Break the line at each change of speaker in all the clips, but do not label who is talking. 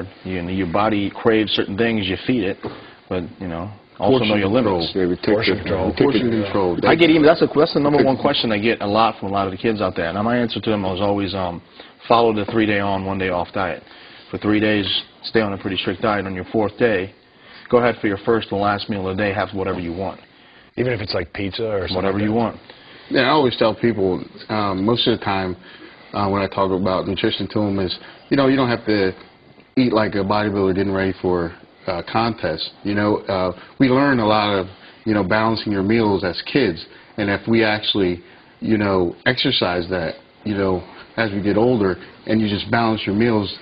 hard. Your body craves certain things, you feed it, but, you know, also know your limits.
Portion control.
Portion control.
I get even, that's the number one question I get a lot from a lot of the kids out there. And my answer to them was always follow the 3-day on, 1-day off diet. For 3 days, stay on a pretty strict diet. On your 4th day, go ahead for your first and last meal of the day, have whatever you want.
Even if it's like pizza or something?
Whatever you want.
Yeah, I always tell people, most of the time when I talk about nutrition to them is, you know, you don't have to eat like a bodybuilder getting ready for a contest. You know, we learn a lot of, you know, balancing your meals as kids. And if we actually, you know, exercise that, you know, as we get older and you just balance your meals,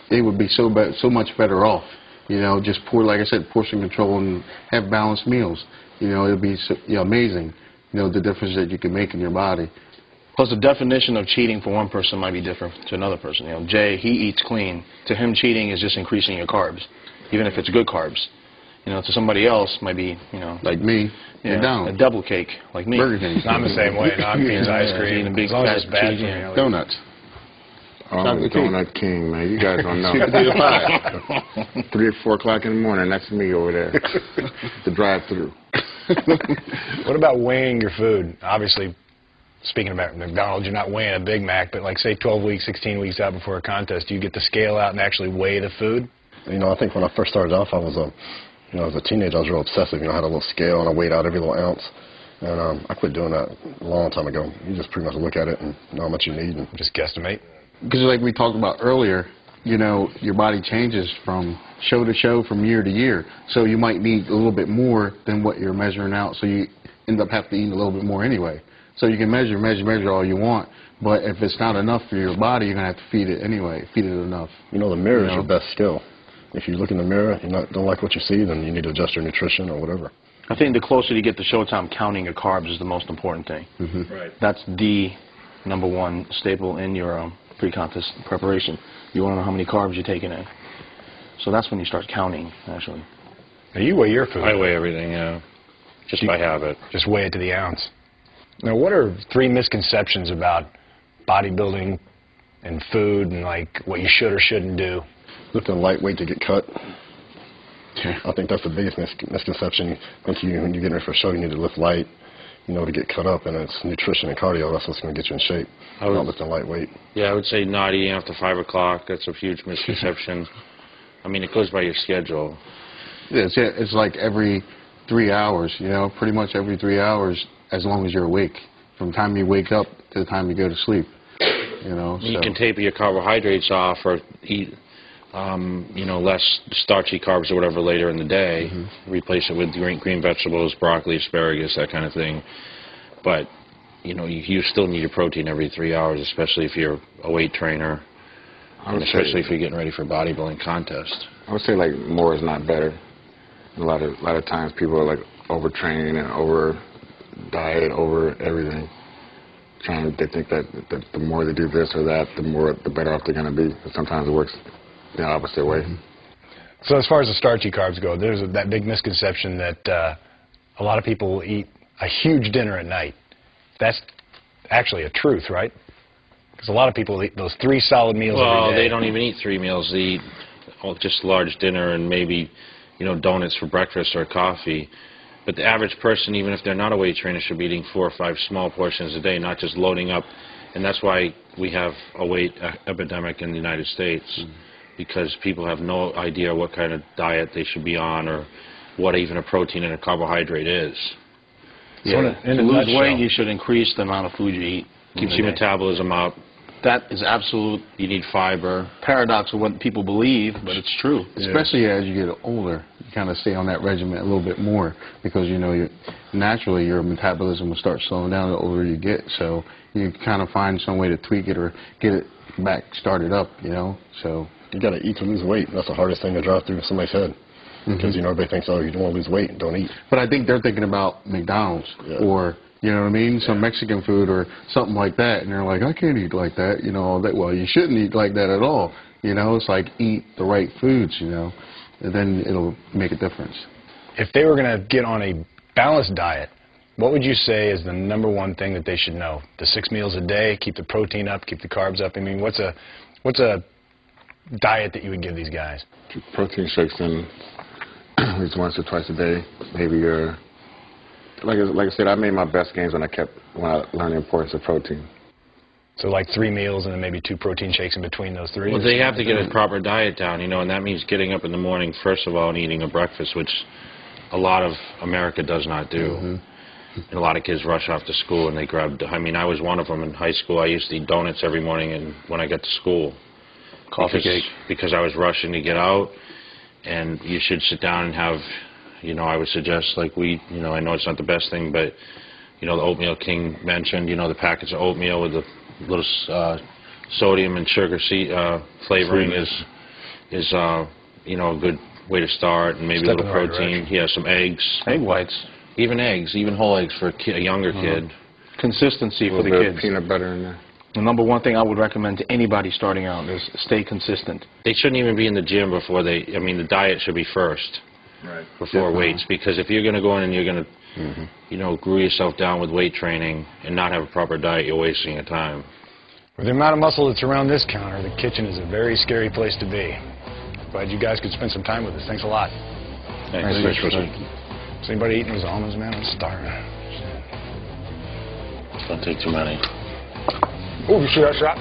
they would be so much better off. You know, just like I said, portion control and have balanced meals. You know, it would be so, you know, amazing, you know, the difference that you can make in your body.
Plus, the definition of cheating for one person might be different to another person. You know, Jay, he eats clean. To him, cheating is just increasing your carbs, even if it's good carbs. You know, to somebody else, might be, you know,
like me,
yeah, a double cake, like me.
Burger King.
I'm the same way. No, I'm eating ice cream.
Eating a big
as long as it's bad for me.
Donuts.
I'm the donut king, man. You guys don't know. 3 or 4 o'clock in the morning, that's me over there. The drive-through.
What about weighing your food? Obviously, speaking about McDonald's, you're not weighing a Big Mac, but like say 12 weeks, 16 weeks out before a contest, do you get the scale out and actually weigh the food?
You know, I think when I first started off, I was you know, as a teenager, I was real obsessive. You know, I had a little scale and I weighed out every little ounce. And I quit doing that a long time ago. You just pretty much look at it and know how much you need and
just guesstimate.
Because like we talked about earlier, you know, your body changes from show to show, from year to year. So you might need a little bit more than what you're measuring out. So you end up having to eat a little bit more anyway. So you can measure all you want. But if it's not enough for your body, you're going to have to feed it anyway, feed it enough.
You know, the mirror is your best skill. If you look in the mirror and you don't like what you see, then you need to adjust your nutrition or whatever.
I think the closer you get to showtime, counting your carbs is the most important thing.
Mm-hmm.
Right.
That's the #1 staple in your pre-contest preparation. You want to know how many carbs you're taking in. So that's when you start counting, actually.
Now you weigh your food.
I weigh everything, yeah. Just by habit.
Just weigh it to the ounce. Now, what are 3 misconceptions about bodybuilding and food and, like, what you should or shouldn't do?
Lifting lightweight to get cut.
Yeah.
I think that's the biggest misconception. I think when you get ready for a show, you need to lift light, you know, to get cut up, and it's nutrition and cardio. That's what's going to get you in shape, not lifting lightweight.
Yeah, I would say not eating after 5 o'clock. That's a huge misconception. I mean, it goes by your schedule.
Yeah, it's like every 3 hours, you know, pretty much every 3 hours as long as you're awake, from the time you wake up to the time you go to sleep, you know.
You can taper your carbohydrates off or eat, you know, less starchy carbs or whatever later in the day. Mm-hmm. Replace it with green vegetables, broccoli, asparagus, that kind of thing. But, you know, you still need your protein every 3 hours, especially if you're a weight trainer, and especially if you're getting ready for a bodybuilding contest.
I would say, like, more is not better. A lot of times people are, like, overtraining and over diet, over everything. They think that the more they do this or that, the better off they're going to be. But sometimes it works the opposite way. Mm-hmm.
So as far as the starchy carbs go, there's that big misconception that a lot of people will eat a huge dinner at night. That's actually a truth, right? Because a lot of people eat those 3 solid meals every day.
Well, they don't even eat 3 meals. They eat just large dinner and maybe, you know, donuts for breakfast or coffee. But the average person, even if they're not a weight trainer, should be eating 4 or 5 small portions a day, not just loading up. And that's why we have a weight epidemic in the United States, because people have no idea what kind of diet they should be on or what even a protein and a carbohydrate is.
Yeah.
So
to lose weight, you should increase the amount of food you eat.
Keeps your metabolism up.
That is absolute.
You need fiber.
Paradox of what people believe, but it's true.
Especially as you get older, you kind of stay on that regimen a little bit more because, you know, naturally your metabolism will start slowing down the older you get. So you kind of find some way to tweak it or get it back started up, you know. So
you got to eat to lose weight. That's the hardest thing to drive through somebody's head. Because, you know, everybody thinks, oh, you don't want to lose weight, don't eat.
But I think they're thinking about McDonald's or, you know what I mean, some Mexican food or something like that. And they're like, I can't eat like that, you know, all that. Well, you shouldn't eat like that at all. You know, it's like eat the right foods, you know, and then it'll make a difference.
If they were going to get on a balanced diet, what would you say is the #1 thing that they should know? The 6 meals a day, keep the protein up, keep the carbs up. I mean, what's a diet that you would give these guys?
Protein shakes in at least once or twice a day, maybe. Like I said, I made my best gains when I learned the importance of protein.
So like 3 meals and then maybe 2 protein shakes in between those 3?
Well, they have to get a proper diet down, you know, and that means getting up in the morning, first of all, and eating a breakfast, which a lot of America does not do. And a lot of kids rush off to school and they grab, I mean, I was one of them in high school. I used to eat donuts every morning and when I got to school.
Coffee cake.
Because I was rushing to get out, and you should sit down and have, you know, I would suggest like wheat, you know, I know it's not the best thing, but, you know, the oatmeal King mentioned, you know, the packets of oatmeal with the little sodium and sugar flavoring is you know, a good way to start, and maybe a little protein. Yeah, some eggs.
Egg whites.
Even eggs, even whole eggs for a younger kid.
Consistency for the kids.
Peanut butter in there.
The number one thing I would recommend to anybody starting out is stay consistent.
They shouldn't even be in the gym before I mean, the diet should be first.
Right.
Before weights, because if you're going to go in and you're going to, you know, glue yourself down with weight training and not have a proper diet, you're wasting your time.
With the amount of muscle that's around this counter, the kitchen is a very scary place to be. Glad you guys could spend some time with us. Thanks a lot.
Thanks.
Is anybody eating those almonds, man? I'm starving.
Don't take too many.
Oh, you see that shot?